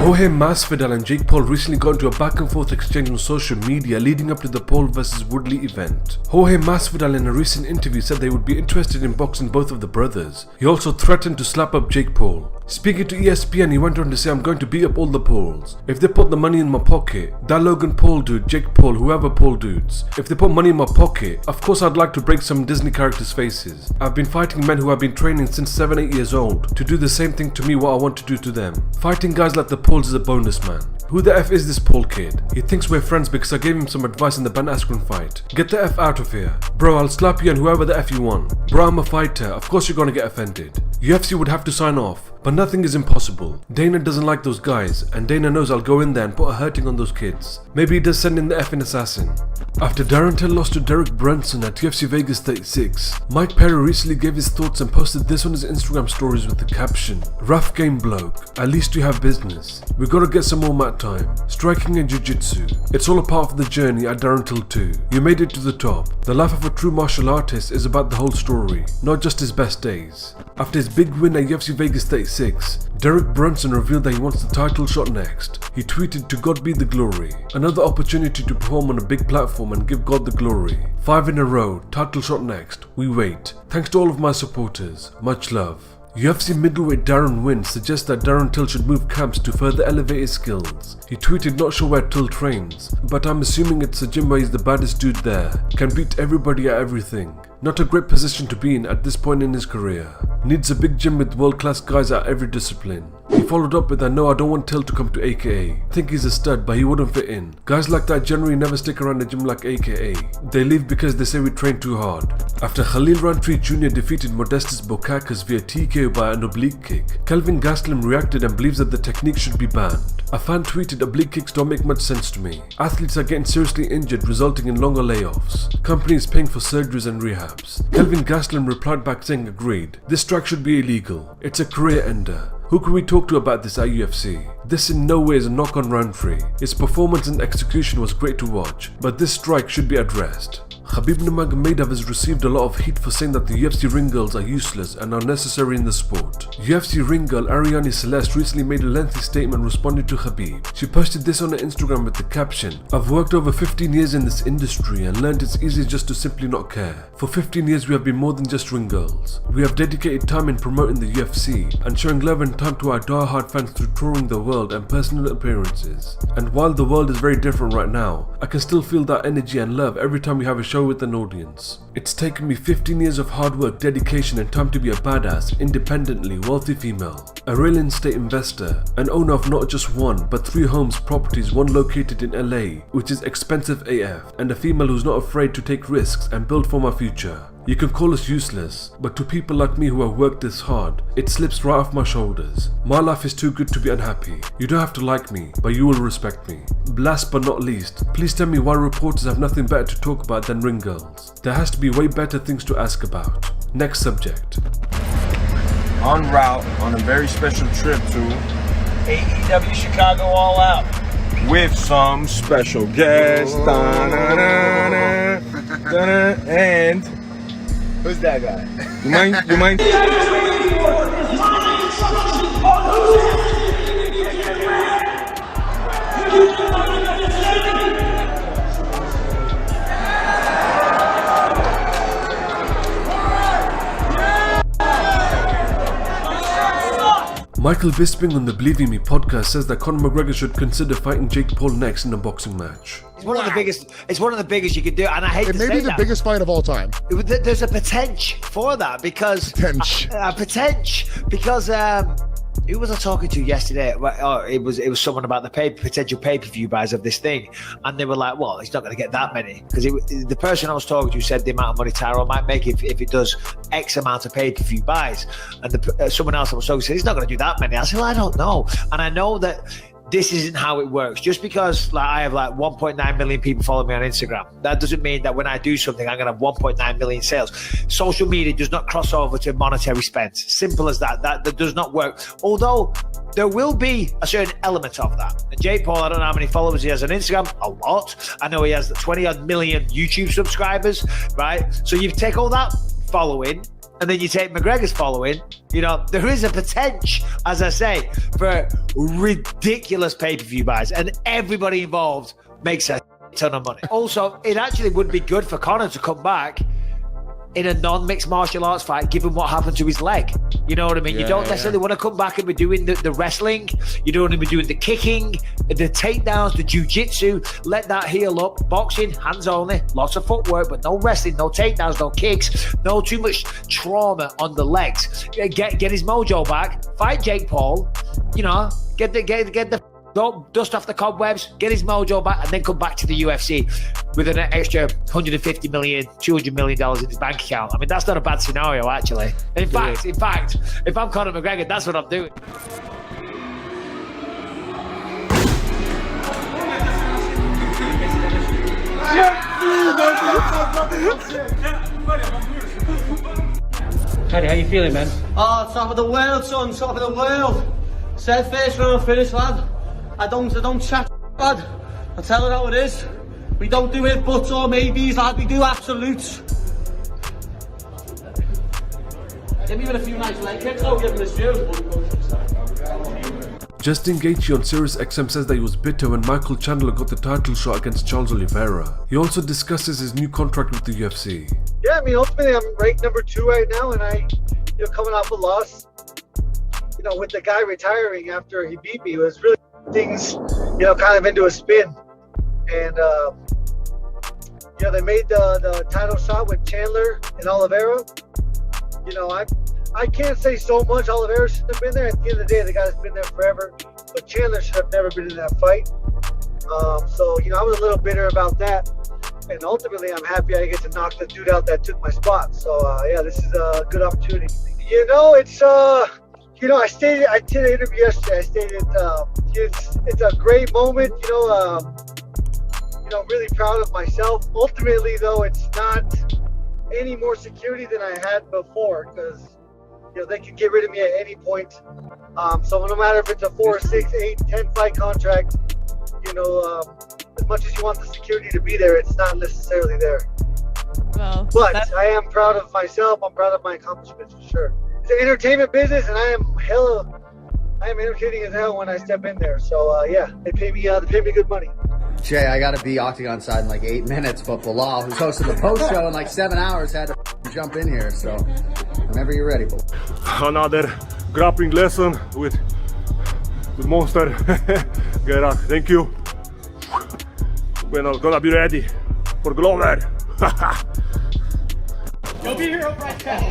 Jorge Masvidal and Jake Paul recently got into a back and forth exchange on social media leading up to the Paul vs Woodley event. Jorge Masvidal in a recent interview said they would be interested in boxing both of the brothers. He also threatened to slap up Jake Paul. Speaking to ESPN, he went on to say, "I'm going to beat up all the Pauls. If they put the money in my pocket, that Logan Paul dude, Jake Paul, whoever Paul dudes, if they put money in my pocket, of course I'd like to break some Disney characters' faces. I've been fighting men who have been training since 7-8 years old to do the same thing to me what I want to do to them. Fighting guys like the Pauls is a bonus, man. Who the F is this Paul kid? He thinks we're friends because I gave him some advice in the Ben Askren fight. Get the F out of here. Bro, I'll slap you and whoever the F you want. Bro, I'm a fighter, of course you're gonna get offended. UFC would have to sign off, but nothing is impossible. Dana doesn't like those guys, and Dana knows I'll go in there and put a hurting on those kids. Maybe he does send in the effing assassin." After Darren Till lost to Derek Brunson at UFC Vegas 36, Mike Perry recently gave his thoughts and posted this on his Instagram stories with the caption, "Rough game bloke, at least you have business. We gotta get some more mat time. Striking and jiu-jitsu. It's all a part of the journey at Darren Till too. You made it to the top. The life of a true martial artist is about the whole story, not just his best days." After his big win at UFC Vegas 36, Derek Brunson revealed that he wants the title shot next. He tweeted, "To God be the glory. Another opportunity to perform on a big platform and give God the glory. 5 in a row, title shot next. We wait. Thanks to all of my supporters. Much love." UFC middleweight Darren Wynn suggests that Darren Till should move camps to further elevate his skills. He tweeted, "Not sure where Till trains, but I'm assuming it's a gym where he's the baddest dude there. Can beat everybody at everything. Not a great position to be in at this point in his career. Needs a big gym with world-class guys at every discipline." He followed up with, "I know I don't want Till to come to AKA. Think he's a stud, but he wouldn't fit in. Guys like that generally never stick around a gym like AKA. They leave because they say we train too hard." After Khalil Rountree Jr. defeated Modestus Bukakas via TKO by an oblique kick, Kelvin Gastelum reacted and believes that the technique should be banned. A fan tweeted, "Oblique kicks don't make much sense to me. Athletes are getting seriously injured, resulting in longer layoffs. Companies paying for surgeries and rehabs." Kelvin Gastelum replied back saying, "Agreed. This strike should be illegal. It's a career ender. Who can we talk to about this at UFC? This in no way is a knock on Rountree. His performance and execution was great to watch, but this strike should be addressed." Khabib Nurmagomedov has received a lot of heat for saying that the UFC ring girls are useless and unnecessary in the sport. UFC ring girl Arianny Celeste recently made a lengthy statement responding to Khabib. She posted this on her Instagram with the caption, "I've worked over 15 years in this industry and learned it's easy just to simply not care. For 15 years we have been more than just ring girls. We have dedicated time in promoting the UFC and showing love and time to our die-hard fans through touring the world and personal appearances. And while the world is very different right now, I can still feel that energy and love every time we have a show with an audience. It's taken me 15 years of hard work, dedication and time to be a badass, independently wealthy female, a real estate investor, an owner of not just one but 3 homes properties, one located in LA, which is expensive AF, and a female who's not afraid to take risks and build for my future. You can call us useless, but to people like me who have worked this hard, it slips right off my shoulders. My life is too good to be unhappy. You don't have to like me, but you will respect me. Last but not least, please tell me why reporters have nothing better to talk about than ring girls. There has to be way better things to ask about." Next subject. En route on a very special trip to AEW Chicago All Out with some special guests. And who's that guy? You mind? Michael Bisping on the Believing Me podcast says that Conor McGregor should consider fighting Jake Paul next in a boxing match. It's one of the biggest. It's one of the biggest you could do, and I hate to say that. It may be the biggest fight of all time. There's a potential for that because who was I talking to yesterday? Oh, it was someone about the potential pay-per-view buys of this thing, and they were like, "Well, he's not going to get that many," because the person I was talking to said the amount of money Tyrone might make if it does X amount of pay-per-view buys, and someone else I was talking to said he's not going to do that many. I said, "Well, I don't know," and I know that this isn't how it works. Just because I have 1.9 million people follow me on Instagram, that doesn't mean that when I do something, I'm going to have 1.9 million sales. Social media does not cross over to monetary spend. Simple as that. That does not work. Although there will be a certain element of that. And Jake Paul, I don't know how many followers he has on Instagram. A lot. I know he has 20 odd million YouTube subscribers, right? So you take all that following, and then you take McGregor's following, you know, there is a potential, as I say, for ridiculous pay-per-view buys, and everybody involved makes a ton of money. Also, it actually would be good for Conor to come back in a non-mixed martial arts fight, given what happened to his leg. You know what I mean? You don't necessarily want to come back and be doing the wrestling. You don't want to be doing the kicking, the takedowns, the jiu-jitsu. Let that heal up. Boxing, hands only, lots of footwork, but no wrestling, no takedowns, no kicks, no too much trauma on the legs. Get his mojo back. Fight Jake Paul. You know, get the dust off the cobwebs, get his mojo back, and then come back to the UFC with an extra $150 million, $200 million in his bank account. I mean, that's not a bad scenario, actually. In fact, if I'm Conor McGregor, that's what I'm doing. Paddy, how you feeling, man? Oh, top of the world, son, top of the world. Said first round finish, lad. I don't chat, lad. I tell it how it is. We don't do it buts or maybes, lad. We do absolutes. Give me even a few nice leg kicks. I'll give him this view. Justin Gaethje on Sirius XM says that he was bitter when Michael Chandler got the title shot against Charles Oliveira. He also discusses his new contract with the UFC. Yeah, I mean, ultimately, I'm ranked number 2 right now, and coming off a loss, with the guy retiring after he beat me, it was really things, kind of into a spin. And, they made the title shot with Chandler and Oliveira. I can't say so much. Oliveira shouldn't have been there. At the end of the day, the guy's been there forever. But Chandler should have never been in that fight. So, I was a little bitter about that. And ultimately, I'm happy I get to knock the dude out that took my spot. So, this is a good opportunity. It's, I did an interview yesterday. I stated it's a great moment, really proud of myself. Ultimately, though, it's not any more security than I had before because, they could get rid of me at any point. So no matter if it's a 4, 6, 8, 10 fight contract, as much as you want the security to be there, it's not necessarily there. Well, but I am proud of myself. I'm proud of my accomplishments for sure. It's an entertainment business, and I am entertaining as hell when I step in there. So they pay me good money. Jay, I gotta be octagon side in like 8 minutes, but Bilal, who's hosting the post show in like 7 hours, had to jump in here. So whenever you're ready, Bilal. Another grappling lesson with Monster. Gerak, thank you. We're not gonna be ready for Glover. You'll be here right back.